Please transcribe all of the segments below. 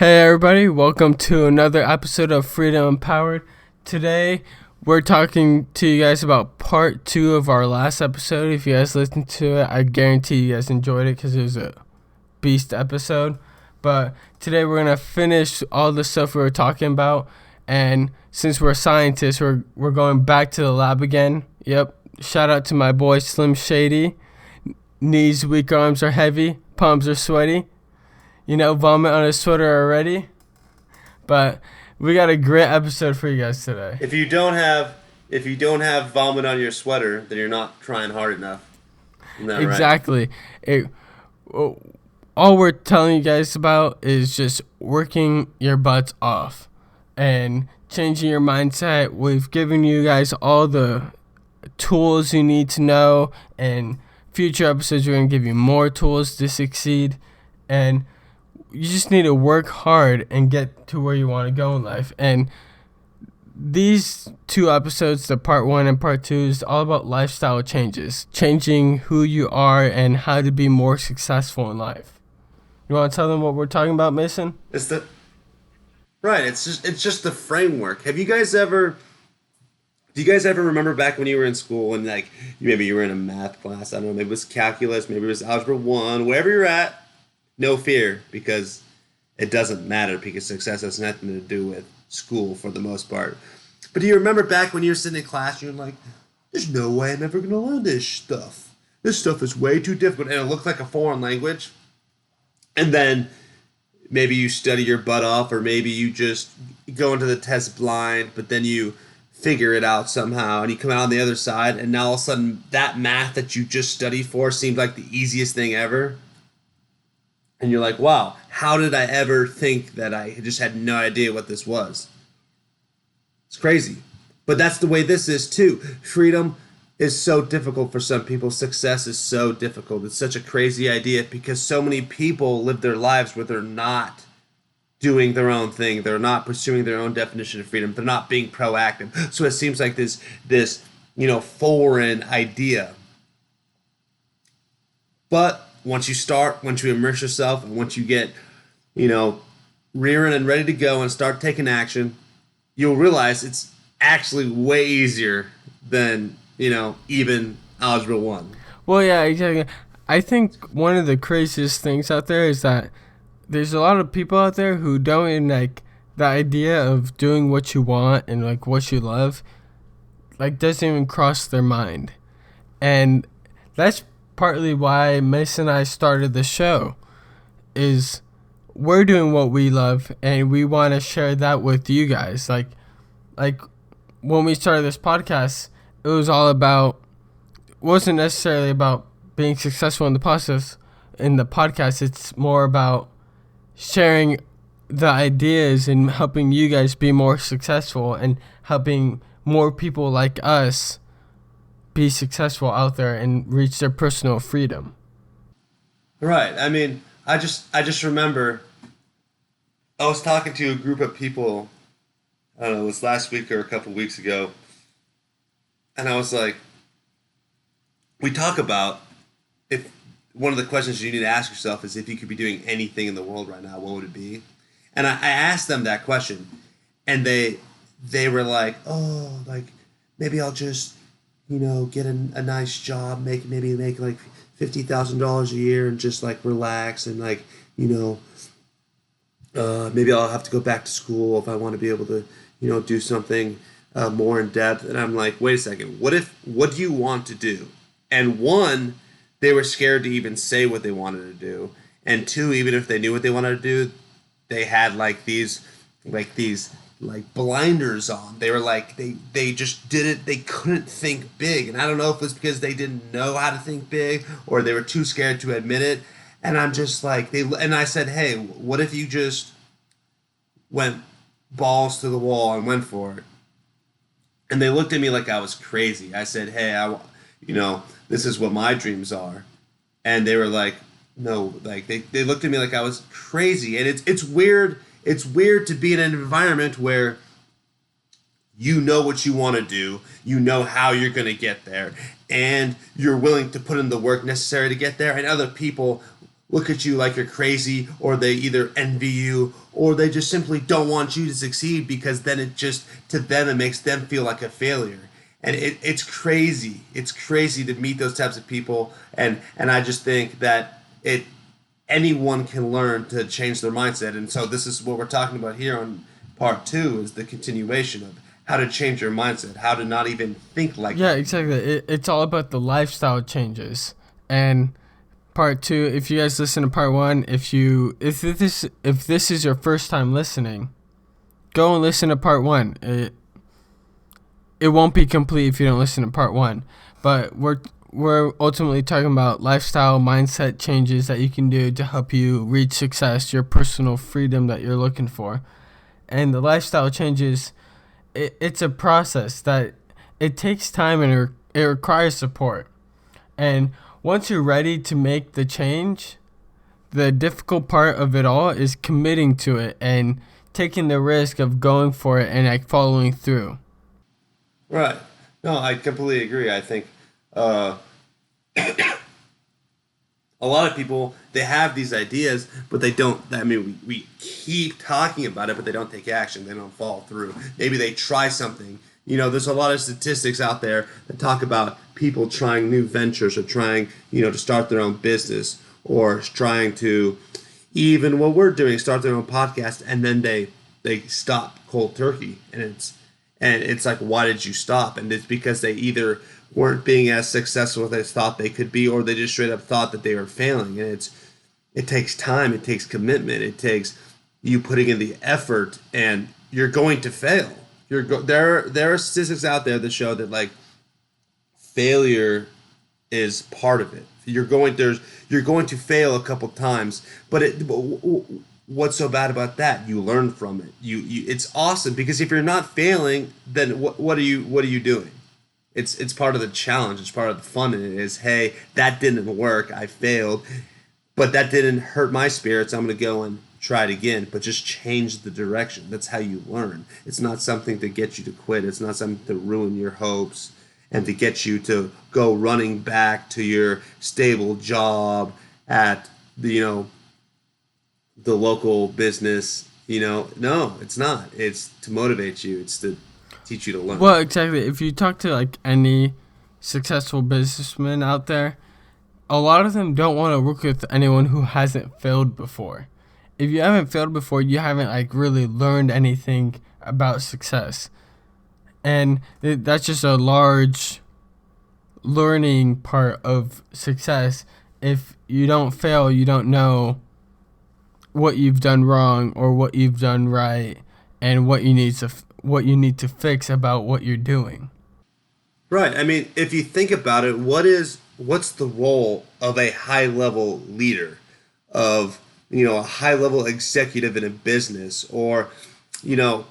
Hey everybody, welcome to another episode of Freedom Empowered. Today we're talking to you guys about part 2 of our last episode. If you guys listened to it, I guarantee you guys enjoyed it because it was a beast episode. But today we're going to finish all the stuff we were talking about, and since we're scientists, we're going back to the lab again. Yep, shout out to my boy Slim Shady. Knees weak, arms are heavy, palms are sweaty. Vomit on his sweater already. But we got a great episode for you guys today. If you don't have vomit on your sweater, then you're not trying hard enough. Isn't that exactly. Right? All we're telling you guys about is just working your butts off and changing your mindset. We've given you guys all the tools you need to know, and future episodes we're going to give you more tools to succeed. And you just need to work hard and get to where you want to go in life. And these 2 episodes, the part 1 and part 2, is all about lifestyle changes, changing who you are and how to be more successful in life. You want to tell them what we're talking about, Mason? It's just the framework. Do you guys ever remember back when you were in school and maybe you were in a math class? I don't know, maybe it was calculus, maybe it was algebra 1, wherever you're at. No fear, because it doesn't matter, because success has nothing to do with school for the most part. But do you remember back when you were sitting in class and you're like, there's no way I'm ever going to learn this stuff. This stuff is way too difficult, and it looked like a foreign language. And then maybe you study your butt off, or maybe you just go into the test blind, but then you figure it out somehow, and you come out on the other side, and now all of a sudden that math that you just studied for seemed like the easiest thing ever. And you're like, wow, how did I ever think that I just had no idea what this was? It's crazy. But that's the way this is too. Freedom is so difficult for some people. Success is so difficult. It's such a crazy idea because so many people live their lives where they're not doing their own thing. They're not pursuing their own definition of freedom. They're not being proactive. So it seems like this foreign idea. But once you immerse yourself, and once you get, rearing and ready to go and start taking action, you'll realize it's actually way easier than, even Algebra 1. Well, yeah, exactly. I think one of the craziest things out there is that there's a lot of people out there who don't even like the idea of doing what you want and like what you love, doesn't even cross their mind. And that's partly why Mason and I started the show, is we're doing what we love and we want to share that with you guys. Like when we started this podcast, it wasn't necessarily about being successful in the process in the podcast. It's more about sharing the ideas and helping you guys be more successful and helping more people like us be successful out there and reach their personal freedom. Right. I mean, I just remember I was talking to a group of people, I don't know, it was last week or a couple weeks ago, and I was like, we talk about, if one of the questions you need to ask yourself is if you could be doing anything in the world right now, what would it be? And I asked them that question, and they were like, maybe I'll just get a nice job, maybe make like $50,000 a year and just relax and maybe I'll have to go back to school if I want to be able to do something more in depth. And I'm like, wait a second, what do you want to do? And 1, they were scared to even say what they wanted to do, and 2, even if they knew what they wanted to do, they had these blinders on. They were they just didn't, they couldn't think big. And I don't know if it's because they didn't know how to think big or they were too scared to admit it. And I'm just and I said, hey, what if you just went balls to the wall and went for it? And they looked at me like I was crazy. I said, hey, this is what my dreams are. And they were like, no, they looked at me like I was crazy. And it's weird. It's weird to be in an environment where you know what you want to do, you know how you're going to get there, and you're willing to put in the work necessary to get there, and other people look at you like you're crazy, or they either envy you, or they just simply don't want you to succeed, because then it just, to them, it makes them feel like a failure. And it's crazy. It's crazy to meet those types of people. And I just think that anyone can learn to change their mindset. And so this is what we're talking about here on part 2, is the continuation of how to change your mindset, how to not even think like Yeah, that. exactly. It's all about the lifestyle changes. And part 2, if you guys listen to part 1, if this is your first time listening, go and listen to part 1. It won't be complete if you don't listen to part 1. But we're ultimately talking about lifestyle mindset changes that you can do to help you reach success, your personal freedom that you're looking for. And the lifestyle changes, it's a process that it takes time, and it requires support. And once you're ready to make the change, the difficult part of it all is committing to it and taking the risk of going for it and like following through. Right. No, I completely agree. I think uh, a lot of people, they have these ideas, but they don't. I mean, we keep talking about it, but they don't take action. They don't follow through. Maybe they try something. There's a lot of statistics out there that talk about people trying new ventures, or trying, to start their own business, or trying to, even what we're doing, start their own podcast, and then they stop cold turkey, and it's like, why did you stop? And it's because they either weren't being as successful as they thought they could be, or they just straight up thought that they were failing. And it takes time, it takes commitment, it takes you putting in the effort, and you're going to fail. There are statistics out there that show that, like, failure is part of it. You're going to fail a couple times, but what's so bad about that? You learn from it. It's awesome, because if you're not failing, then what are you doing? It's part of the challenge. It's part of the fun in it. Is, hey, that didn't work. I failed, but that didn't hurt my spirits. I'm gonna go and try it again, but just change the direction. That's how you learn. It's not something to get you to quit. It's not something to ruin your hopes and to get you to go running back to your stable job at the local business. No, it's not. It's to motivate you. It's to teach you to learn. Well, exactly. If you talk to like any successful businessman out there, a lot of them don't want to work with anyone who hasn't failed before. If you haven't failed before, you haven't like really learned anything about success. And that's just a large learning part of success. If you don't fail, you don't know what you've done wrong or what you've done right, and what you need to fix about what you're doing. Right. I mean, if you think about it, what's the role of a high level leader, of a high level executive in a business, or you know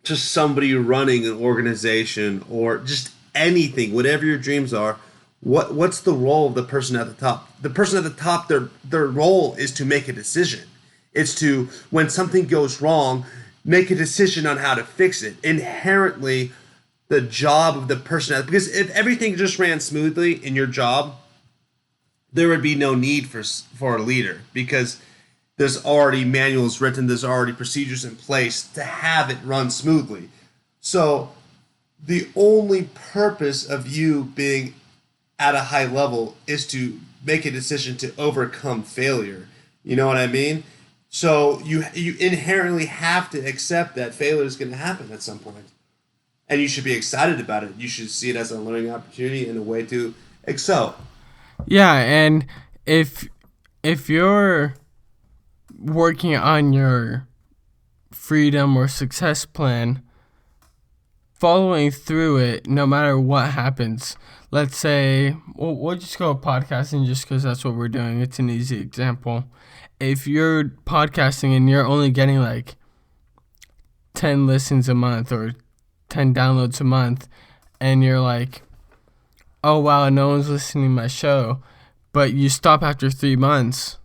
just somebody running an organization, or just anything, whatever your dreams are? What's the role of the person at the top? The person at the top, their role is to make a decision. It's to, when something goes wrong, make a decision on how to fix it. Inherently, the job of the person, because if everything just ran smoothly in your job, there would be no need for a leader, because there's already manuals written, there's already procedures in place to have it run smoothly. So the only purpose of you being at a high level is to make a decision to overcome failure. You know what I mean? So you inherently have to accept that failure is going to happen at some point. And you should be excited about it. You should see it as a learning opportunity and a way to excel. Yeah, and if you're working on your freedom or success plan, following through it, no matter what happens. Let's say, we'll just go with podcasting just because that's what we're doing. It's an easy example. If you're podcasting and you're only getting like 10 listens a month or 10 downloads a month, and you're like, oh wow, no one's listening to my show, but you stop after 3 months,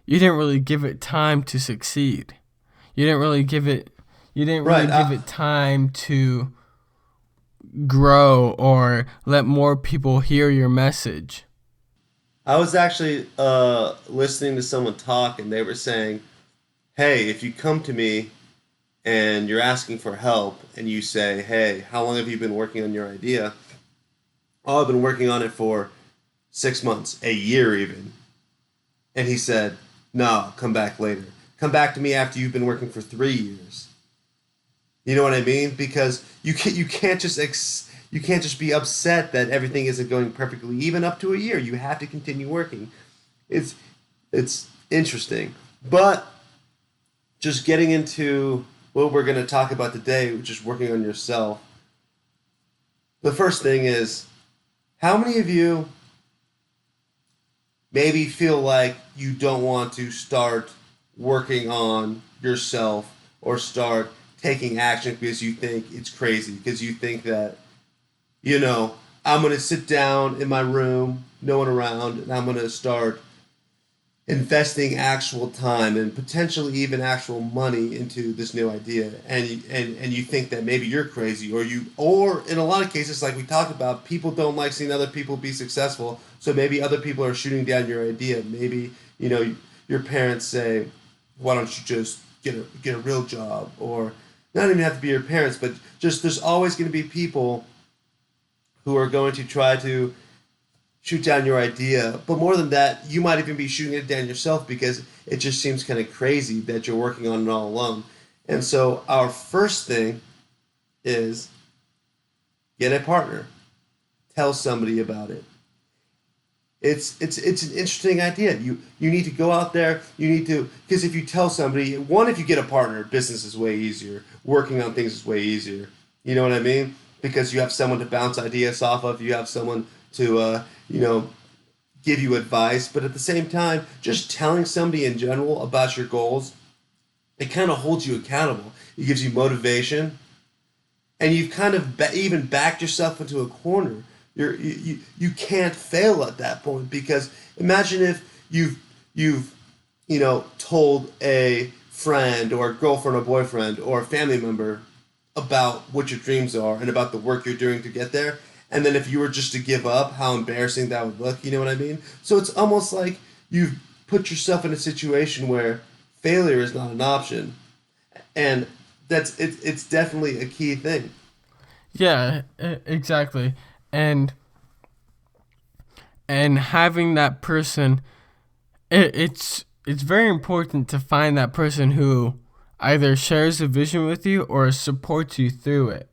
you didn't really give it time to succeed. You didn't really give it time to grow or let more people hear your message. I was actually listening to someone talk, and they were saying, "Hey, if you come to me and you're asking for help, and you say, 'Hey, how long have you been working on your idea?' Oh, I've been working on it for 6 months, a year even." And he said, "No, come back later. Come back to me after you've been working for 3 years." You know what I mean? Because you can't just be upset that everything isn't going perfectly, even up to a year. You have to continue working. It's it's interesting, but just getting into what we're going to talk about today, which is working on yourself. The first thing is, how many of you maybe feel like you don't want to start working on yourself or start taking action because you think it's crazy, because you think that, you know, I'm going to sit down in my room, no one around, and I'm going to start investing actual time and potentially even actual money into this new idea, and you think that maybe you're crazy, or in a lot of cases, like we talked about, people don't like seeing other people be successful, so maybe other people are shooting down your idea. Maybe, your parents say, why don't you just get a real job, or not even have to be your parents, but just there's always going to be people who are going to try to shoot down your idea. But more than that, you might even be shooting it down yourself because it just seems kind of crazy that you're working on it all alone. And so, our first thing is get a partner, tell somebody about it. It's an interesting idea. You need to go out there. You need to, because if you tell somebody, one, if you get a partner, business is way easier. Working on things is way easier. You know what I mean? Because you have someone to bounce ideas off of. You have someone to give you advice. But at the same time, just telling somebody in general about your goals, it kind of holds you accountable. It gives you motivation, and you've kind of even backed yourself into a corner. You can't fail at that point, because imagine if you've told a friend or a girlfriend or boyfriend or a family member about what your dreams are and about the work you're doing to get there, and then if you were just to give up, how embarrassing that would look. You know what I mean? So it's almost like you've put yourself in a situation where failure is not an option, and it's definitely a key thing. Yeah, exactly. And and having that person, it's very important to find that person who either shares a vision with you or supports you through it.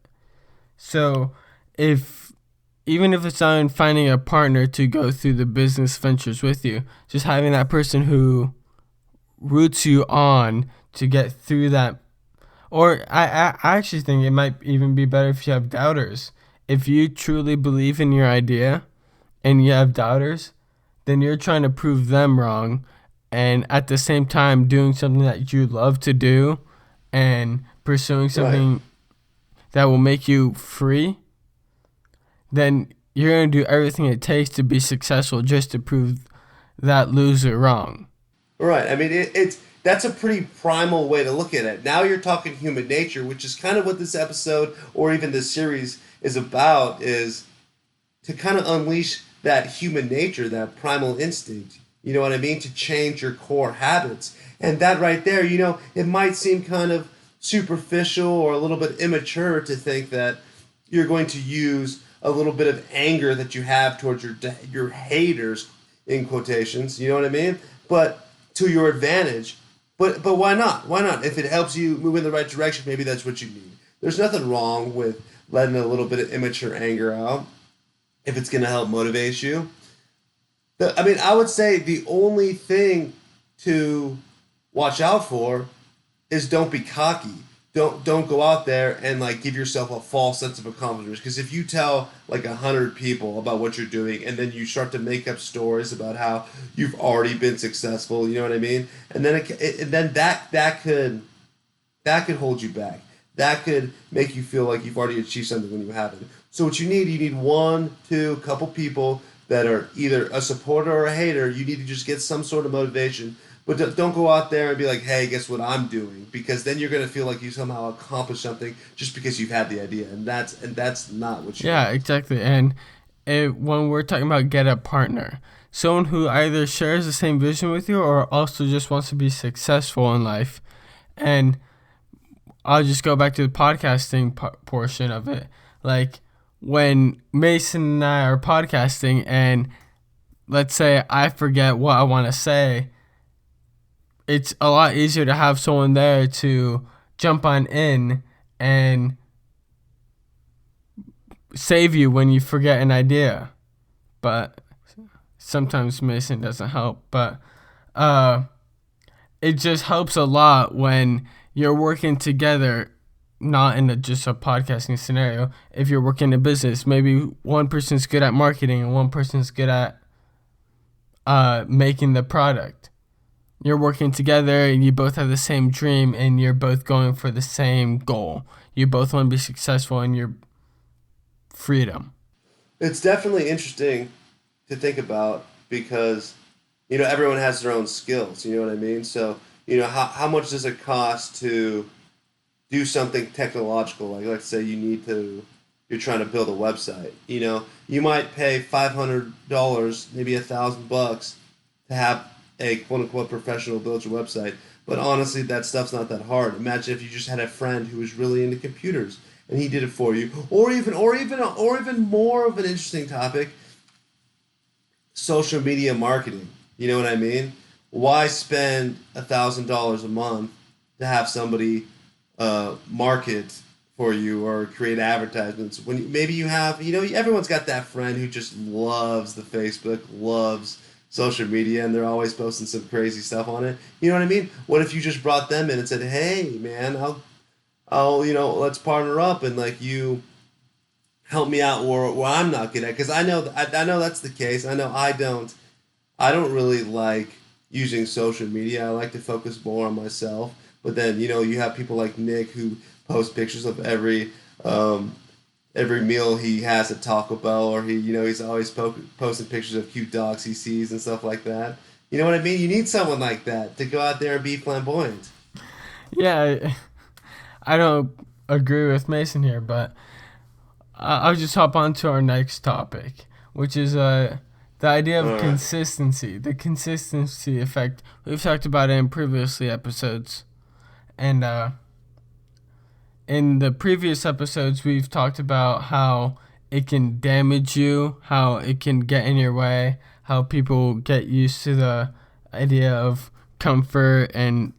So, if even if it's not in finding a partner to go through the business ventures with you, just having that person who roots you on to get through that. Or I actually think it might even be better if you have doubters. If you truly believe in your idea and you have doubters, then you're trying to prove them wrong, and at the same time doing something that you love to do and pursuing Right. something that will make you free, then you're going to do everything it takes to be successful just to prove that loser wrong. Right. I mean, it's that's a pretty primal way to look at it. Now you're talking human nature, which is kind of what this episode or even this series is about, is to kind of unleash that human nature, that primal instinct. You know what I mean? To change your core habits. And that right there, it might seem kind of superficial or a little bit immature to think that you're going to use a little bit of anger that you have towards your haters, in quotations. You know what I mean? But to your advantage. But why not? Why not? If it helps you move in the right direction, maybe that's what you need. There's nothing wrong with letting a little bit of immature anger out if it's going to help motivate you. I mean, I would say the only thing to watch out for is don't be cocky. Don't go out there and like give yourself a false sense of accomplishment. Because if you tell like 100 people about what you're doing, and then you start to make up stories about how you've already been successful, you know what I mean? And then and then that could hold you back. That could make you feel like you've already achieved something when you haven't. So what you need one, two, couple people that are either a supporter or a hater. You need to just get some sort of motivation. But don't go out there and be like, hey, guess what I'm doing? Because then you're going to feel like you somehow accomplished something just because you've had the idea. And that's not what you Yeah, want. exactly. And when we're talking about get a partner, someone who either shares the same vision with you or also just wants to be successful in life. And I'll just go back to the podcasting portion of it. Like when Mason and I are podcasting, and let's say I forget what I want to say, it's a lot easier to have someone there to jump on in and save you when you forget an idea. But sometimes Mason doesn't help. But it just helps a lot when you're working together, not in just a podcasting scenario. If you're working in a business, maybe one person's good at marketing and one person's good at making the product. You're working together and you both have the same dream and you're both going for the same goal. You both want to be successful in your freedom. It's definitely interesting to think about because everyone has their own skills. You know what I mean? So how much does it cost to do something technological? Like let's say you're trying to build a website. You might pay $500, maybe $1,000 to have a quote unquote professional build your website. But honestly, that stuff's not that hard. Imagine if you just had a friend who was really into computers and he did it for you, or even more of an interesting topic, social media marketing. You know what I mean? Why spend $1,000 a month to have somebody market for you or create advertisements when maybe you have, everyone's got that friend who just loves the Facebook, loves social media, and they're always posting some crazy stuff on it. You know what I mean? What if you just brought them in and said, "Hey, man, I'll let's partner up and like you help me out where I'm not good at," because I know that's the case. I know I don't really like using social media. I like to focus more on myself. But then you have people like Nick who post pictures of every meal he has at Taco Bell, or he's always posting pictures of cute dogs he sees and stuff like that. You know what I mean? You need someone like that to go out there and be flamboyant. Yeah, I don't agree with Mason here, but I'll just hop on to our next topic, which is the idea of All right. consistency, the consistency effect. We've talked about it in previously episodes, and in the previous episodes, we've talked about how it can damage you, how it can get in your way, how people get used to the idea of comfort and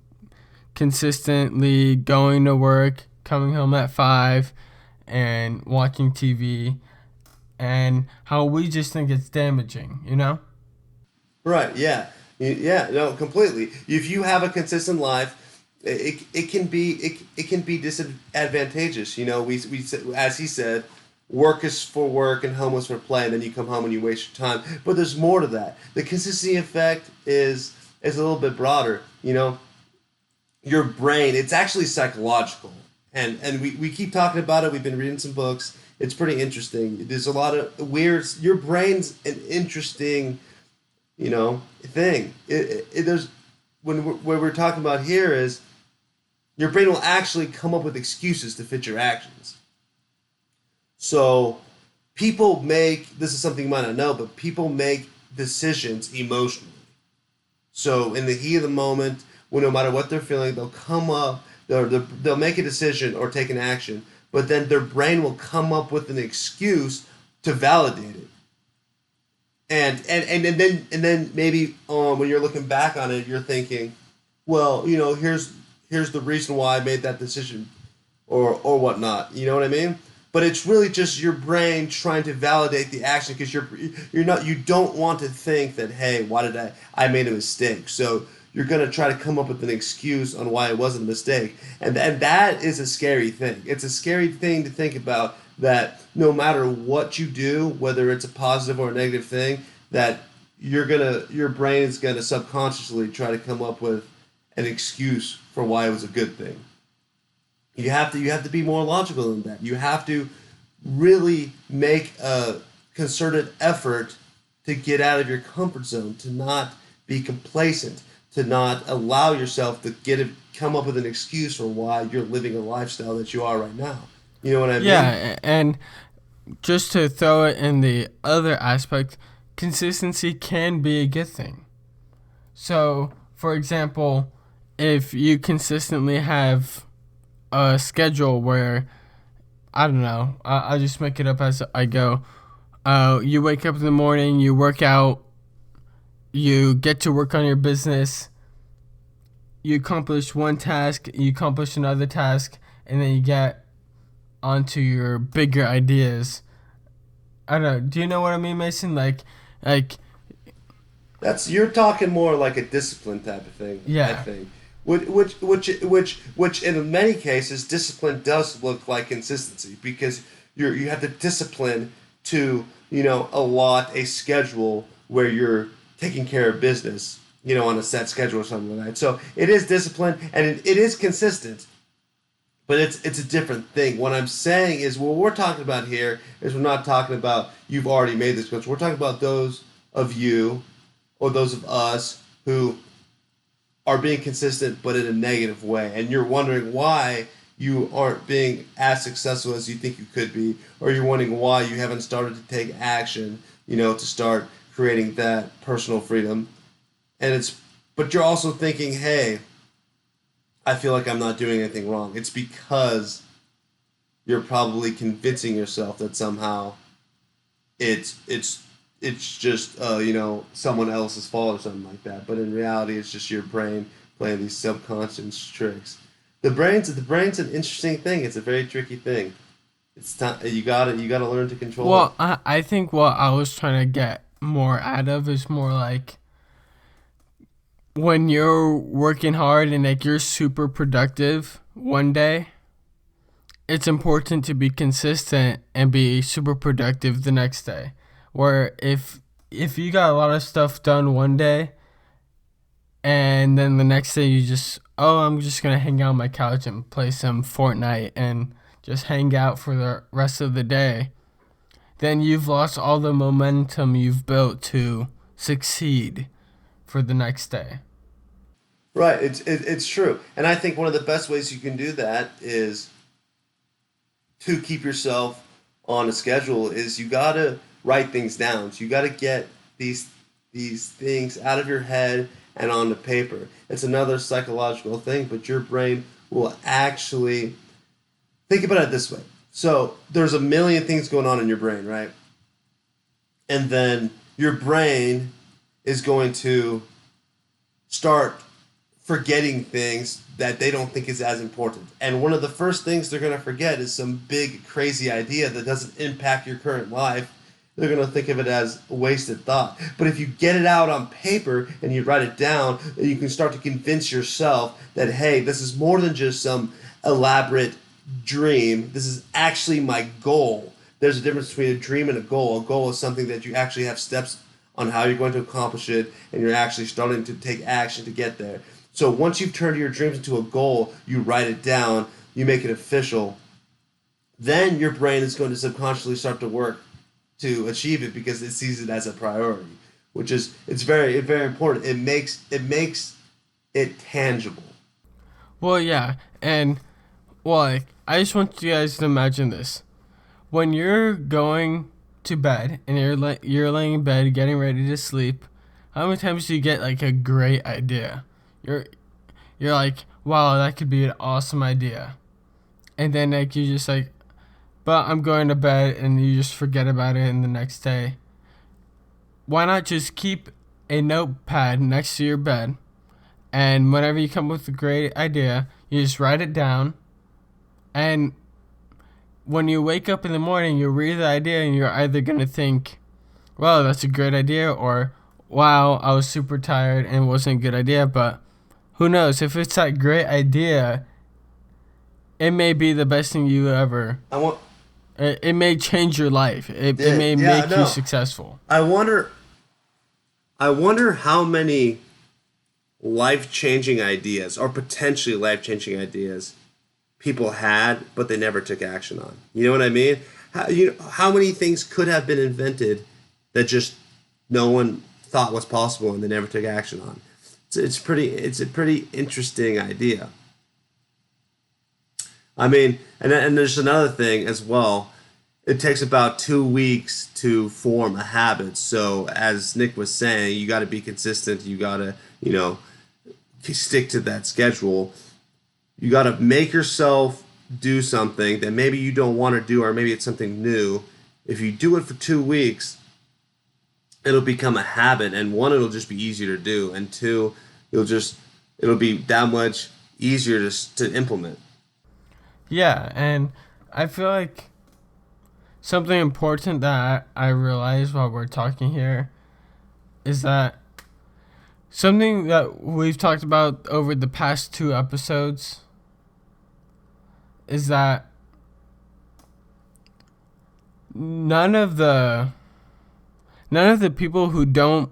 consistently going to work, coming home at 5, and watching TV, and how we just think it's damaging. Right. Yeah. Yeah. No. Completely. If you have a consistent life, it can be disadvantageous. As he said, work is for work and home is for play, and then you come home and you waste your time. But there's more to that. The consistency effect is a little bit broader. Your brain, it's actually psychological, and we keep talking about it. We've been reading some books. It's pretty interesting. There's a lot of weird. Your brain's an interesting thing. There's what we're talking about here is your brain will actually come up with excuses to fit your actions. So people make, this is something you might not know, but people make decisions emotionally. So in the heat of the moment, when no matter what they're feeling, they'll come up, they'll make a decision or take an action, but then their brain will come up with an excuse to validate it. And then maybe when you're looking back on it, you're thinking, well, here's the reason why I made that decision, or whatnot. You know what I mean? But it's really just your brain trying to validate the action because you don't want to think that, hey, why did I made a mistake. So you're gonna try to come up with an excuse on why it wasn't a mistake, and that is a scary thing. It's a scary thing to think about, that no matter what you do, whether it's a positive or a negative thing, that your brain is gonna subconsciously try to come up with an excuse for why it was a good thing. You have to be more logical than that. You have to really make a concerted effort to get out of your comfort zone, to not be complacent, to not allow yourself to come up with an excuse for why you're living a lifestyle that you are right now. You know what I mean? Yeah, and just to throw it in the other aspect, consistency can be a good thing. So, for example, if you consistently have a schedule where, I don't know, I'll just make it up as I go. You wake up in the morning, you work out, you get to work on your business, you accomplish one task, you accomplish another task, and then you get onto your bigger ideas. I don't know. Do you know what I mean, Mason? Like, That's you're talking more like a discipline type of thing, I yeah. think. Which in many cases, discipline does look like consistency because you have the discipline to allot a schedule where you're taking care of business, on a set schedule or something like that. So it is discipline and it is consistent, but it's a different thing. What I'm saying is what we're talking about here is we're not talking about you've already made this schedule. We're talking about those of you or those of us who are being consistent but in a negative way and you're wondering why you aren't being as successful as you think you could be, or you're wondering why you haven't started to take action, to start creating that personal freedom. And it's but you're also thinking, hey, I feel like I'm not doing anything wrong. It's because you're probably convincing yourself that somehow it's just someone else's fault or something like that. But in reality, it's just your brain playing these subconscious tricks. The brain's an interesting thing. It's a very tricky thing. It's time you gotta learn to control it. I think what I was trying to get more out of is more like when you're working hard and like you're super productive one day, it's important to be consistent and be super productive the next day. Where if you got a lot of stuff done one day and then the next day you just, oh, I'm just gonna hang out on my couch and play some Fortnite and just hang out for the rest of the day, then you've lost all the momentum you've built to succeed for the next day. Right. It's true, and I think one of the best ways you can do that is to keep yourself on a schedule is you gotta write things down. So you gotta get these things out of your head and onto paper. It's another psychological thing, but your brain will actually think about it this way. So there's a million things going on in your brain, right? And then your brain is going to start forgetting things that they don't think is as important. And one of the first things they're going to forget is some big crazy idea that doesn't impact your current life. They're going to think of it as a wasted thought. But if you get it out on paper and you write it down, then you can start to convince yourself that, hey, this is more than just some elaborate dream. This is actually my goal. There's a difference between a dream and a goal. A goal is something that you actually have steps on how you're going to accomplish it, and you're actually starting to take action to get there. So once you've turned your dreams into a goal, you write it down, you make it official, then your brain is going to subconsciously start to work to achieve it because it sees it as a priority, which is it's very important. It makes it tangible. Well, yeah, and well, like, I just want you guys to imagine this: when you're going to bed and you're laying in bed getting ready to sleep, how many times do you get like a great idea? You're you're like, wow, that could be an awesome idea, and then like you just like, but I'm going to bed, and you just forget about it, and the next day. Why not just keep a notepad next to your bed, and whenever you come up with a great idea, you just write it down, and when you wake up in the morning, you read the idea, and you're either gonna think, "Wow, that's a great idea," or "Wow, I was super tired and it wasn't a good idea." But who knows? If it's that great idea, it may be the best thing you ever. I want It may change your life. It did may yeah make you no. successful. I wonder I wonder how many life changing ideas or potentially life changing ideas people had, but they never took action on. You know what I mean? How many things could have been invented that just no one thought was possible and they never took action on? It's a pretty interesting idea. I mean, and there's another thing as well. it takes about 2 weeks to form a habit. So as Nick was saying, you got to be consistent. You got to, stick to that schedule. You got to make yourself do something that maybe you don't want to do, or maybe it's something new. If you do it for 2 weeks, it'll become a habit, and one, it'll just be easier to do, and two, it'll be that much easier to implement. Yeah, and I feel like something important that I realized while we're talking here is that something that we've talked about over the past two episodes is that none of the none of the people who don't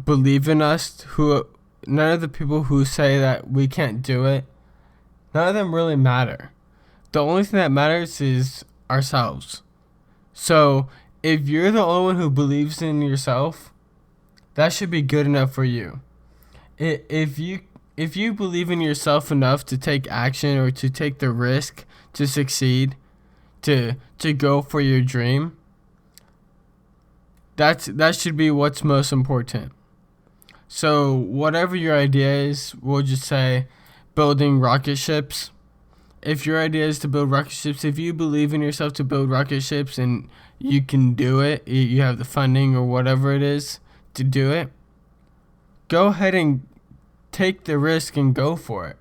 believe in us, who none of the people who say that we can't do it, none of them really matter. The only thing that matters is ourselves. So if you're the only one who believes in yourself, that should be good enough for you. If you believe in yourself enough to take action or to take the risk to succeed, to go for your dream, that should be what's most important. So whatever your idea is, we'll just say building rocket ships. If your idea is to build rocket ships, if you believe in yourself to build rocket ships and you can do it, you have the funding or whatever it is to do it, go ahead and take the risk and go for it.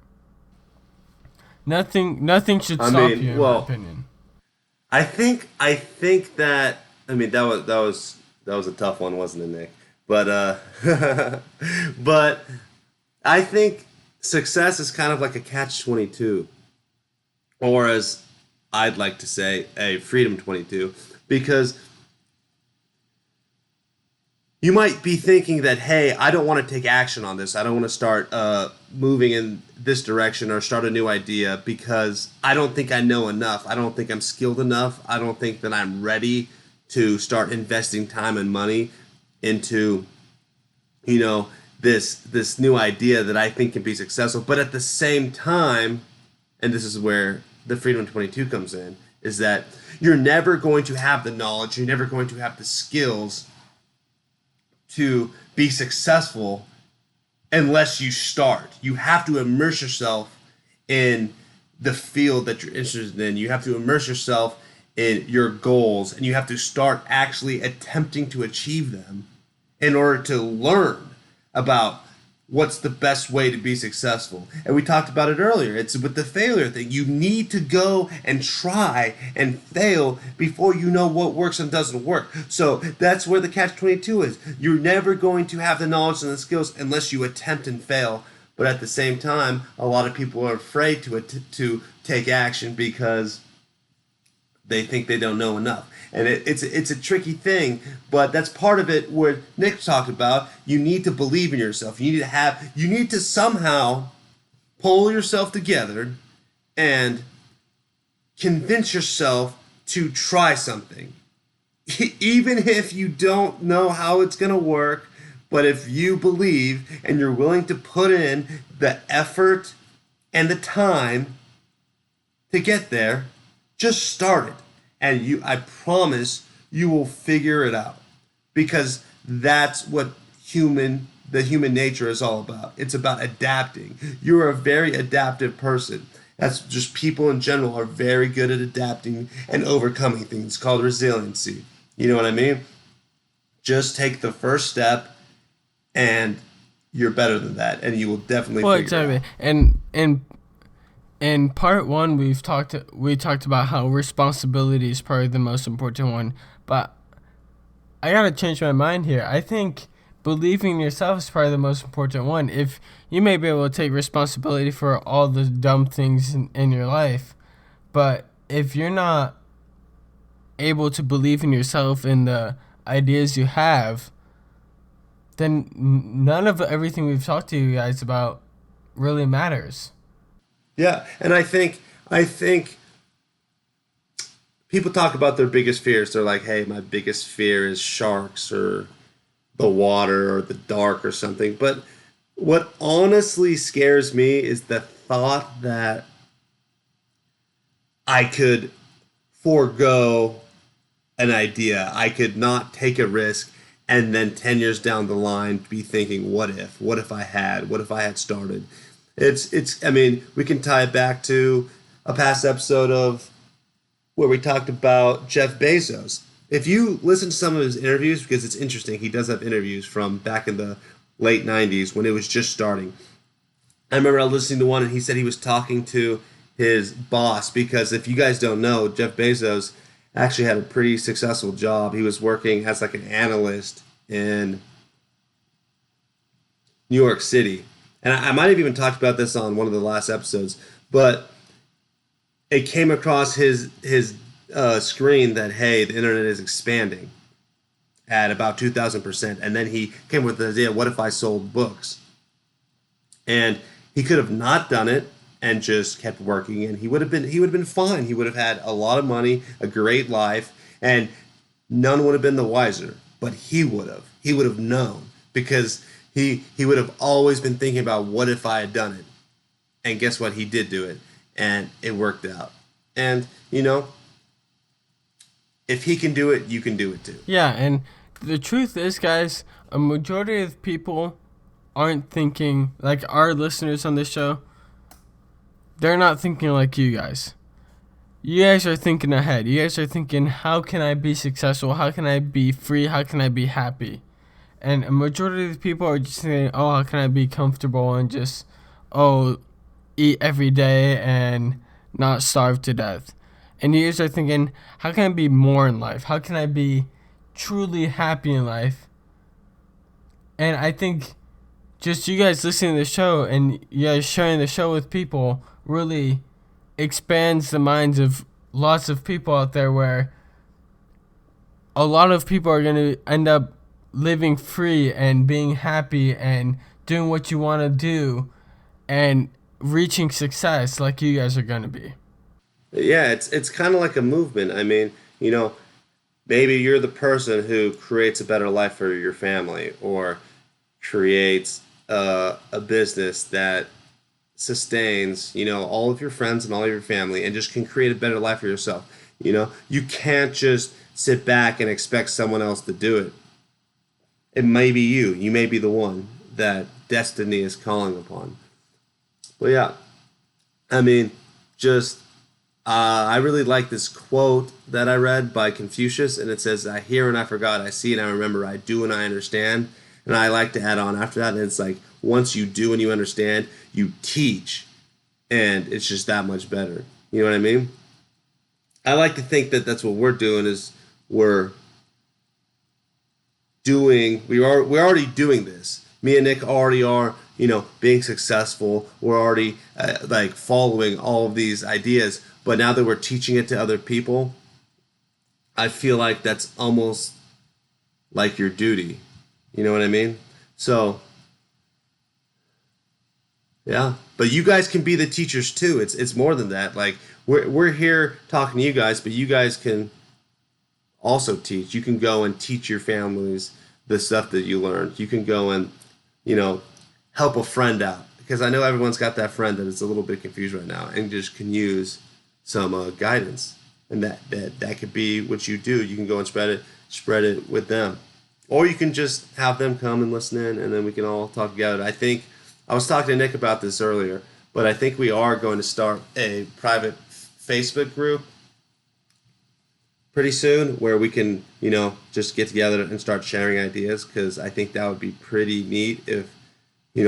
Nothing should I stop mean, you, in my well, opinion. I think that, I mean, that was a tough one, wasn't it, Nick? But but I think success is kind of like a catch 22, or as I'd like to say, a freedom 22, because you might be thinking that, hey, I don't want to take action on this. I don't want to start moving in this direction or start a new idea because I don't think I know enough. I don't think I'm skilled enough. I don't think that I'm ready to start investing time and money into, you know, this new idea that I think can be successful. But at the same time, and this is where the Freedom 22 comes in, is that you're never going to have the knowledge, you're never going to have the skills to be successful unless you start. You have to immerse yourself in the field that you're interested in. You have to immerse yourself in your goals, and you have to start actually attempting to achieve them in order to learn about what's the best way to be successful. And we talked about it earlier. It's with the failure thing. You need to go and try and fail before you know what works and doesn't work. So that's where the catch 22 is. You're never going to have the knowledge and the skills unless you attempt and fail. But at the same time, a lot of people are afraid to take action because they think they don't know enough. And it's a tricky thing, but that's part of it where Nick talked about. You need to believe in yourself. You need to somehow pull yourself together and convince yourself to try something. Even if you don't know how it's going to work, but if you believe and you're willing to put in the effort and the time to get there, just start it. And I promise you will figure it out. Because that's what the human nature is all about. It's about adapting. You're a very adaptive person. That's just people in general are very good at adapting and overcoming things. It's called resiliency. You know what I mean? Just take the first step and you're better than that. And you will definitely Well, figure it exactly. out. And in part one, we talked about how responsibility is probably the most important one. But I gotta change my mind here. I think believing in yourself is probably the most important one. If you may be able to take responsibility for all the dumb things in your life, but if you're not able to believe in yourself and the ideas you have, then none of everything we've talked to you guys about really matters. Yeah, and I think people talk about their biggest fears. They're like, "Hey, my biggest fear is sharks or the water or the dark or something." But what honestly scares me is the thought that I could forego an idea. I could not take a risk and then 10 years down the line be thinking, what if? What if I had? What if I had started? I mean, we can tie it back to a past episode of where we talked about Jeff Bezos. If you listen to some of his interviews, because it's interesting, he does have interviews from back in the late 90s when it was just starting. I remember listening to one and he said he was talking to his boss because if you guys don't know, Jeff Bezos actually had a pretty successful job. He was working as like an analyst in New York City. And I might have even talked about this on one of the last episodes, but it came across his screen that hey, the internet is expanding at about 2,000%, and then he came with the idea, what if I sold books? And he could have not done it and just kept working, and he would have been fine. He would have had a lot of money, a great life, and none would have been the wiser. But he would have known because he would have always been thinking about what if I had done it. And guess what? He did do it, and it worked out. And if he can do it, you can do it too. Yeah, and the truth is, guys, a majority of people aren't thinking like our listeners on this show. They're not thinking like you guys. You guys are thinking ahead. You guys are thinking, how can I be successful? How can I be free? How can I be happy? And a majority of the people are just saying, oh, how can I be comfortable and just, eat every day and not starve to death? And you guys are thinking, how can I be more in life? How can I be truly happy in life? And I think just you guys listening to the show and you guys sharing the show with people really expands the minds of lots of people out there where a lot of people are going to end up living free and being happy and doing what you want to do and reaching success like you guys are going to be. Yeah, it's kind of like a movement. I mean, maybe you're the person who creates a better life for your family or creates a business that sustains, all of your friends and all of your family and just can create a better life for yourself. You can't just sit back and expect someone else to do it. It may be you. You may be the one that destiny is calling upon. But yeah, I mean, just I really like this quote that I read by Confucius, and it says, I hear and I forgot, I see and I remember, I do and I understand. And I like to add on after that, and it's like, once you do and you understand, you teach, and it's just that much better. You know what I mean? I like to think that that's what we're doing is we're we're already doing this. Me and Nick already are, being successful. We're already like following all of these ideas. But now that we're teaching it to other people, I feel like that's almost like your duty. You know what I mean? So, yeah. But you guys can be the teachers too. It's more than that. Like we're here talking to you guys, but you guys can also teach. You can go and teach your families the stuff that you learned. You can go and, help a friend out. Because I know everyone's got that friend that is a little bit confused right now and just can use some guidance. And that could be what you do. You can go and spread it with them. Or you can just have them come and listen in, and then we can all talk together. I was talking to Nick about this earlier, but I think we are going to start a private Facebook group pretty soon where we can, just get together and start sharing ideas because I think that would be pretty neat if,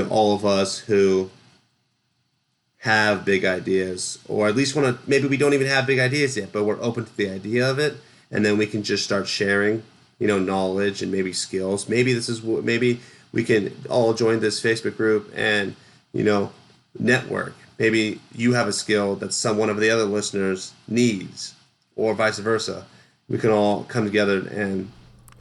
all of us who have big ideas or at least want to, maybe we don't even have big ideas yet, but we're open to the idea of it. And then we can just start sharing, knowledge and maybe skills. Maybe we can all join this Facebook group and, network. Maybe you have a skill that one of the other listeners needs or vice versa. We can all come together and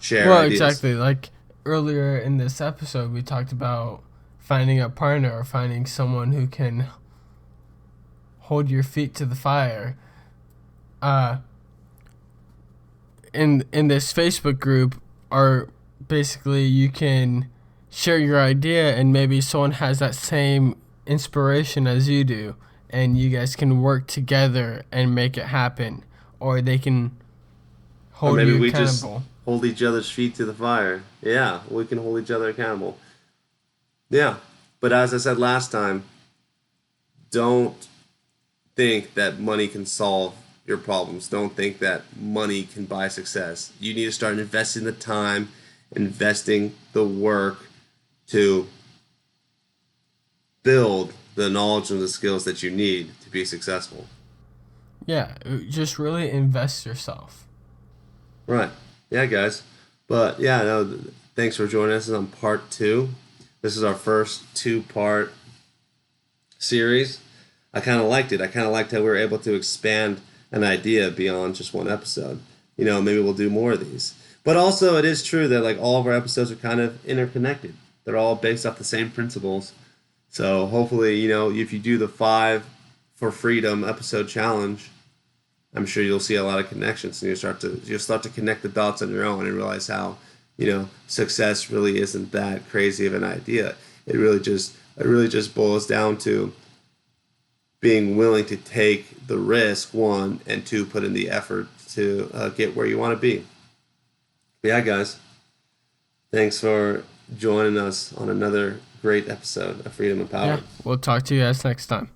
share ideas. Exactly. Like earlier in this episode, we talked about finding a partner or finding someone who can hold your feet to the fire. In this Facebook group, are basically you can share your idea and maybe someone has that same inspiration as you do, and you guys can work together and make it happen. or they can Or hold maybe you we just accountable. hold each other's feet to the fire. Yeah, we can hold each other accountable. Yeah. But as I said last time, don't think that money can solve your problems. Don't think that money can buy success. You need to start investing the time, investing the work to build the knowledge and the skills that you need to be successful. Yeah, just really invest yourself. Right. Yeah, guys. But yeah, no, thanks for joining us on part two. This is our first two-part series. I kind of liked it. I kind of liked how we were able to expand an idea beyond just one episode. Maybe we'll do more of these. But also, it is true that like all of our episodes are kind of interconnected. They're all based off the same principles. So hopefully, if you do the 5 for Freedom episode challenge, I'm sure you'll see a lot of connections, and you'll start to connect the dots on your own and realize how success really isn't that crazy of an idea. It really just boils down to being willing to take the risk, one, and two, put in the effort to get where you want to be. But yeah, guys, thanks for joining us on another great episode of Freedom Yeah, Empowered. we'll talk to you guys next time.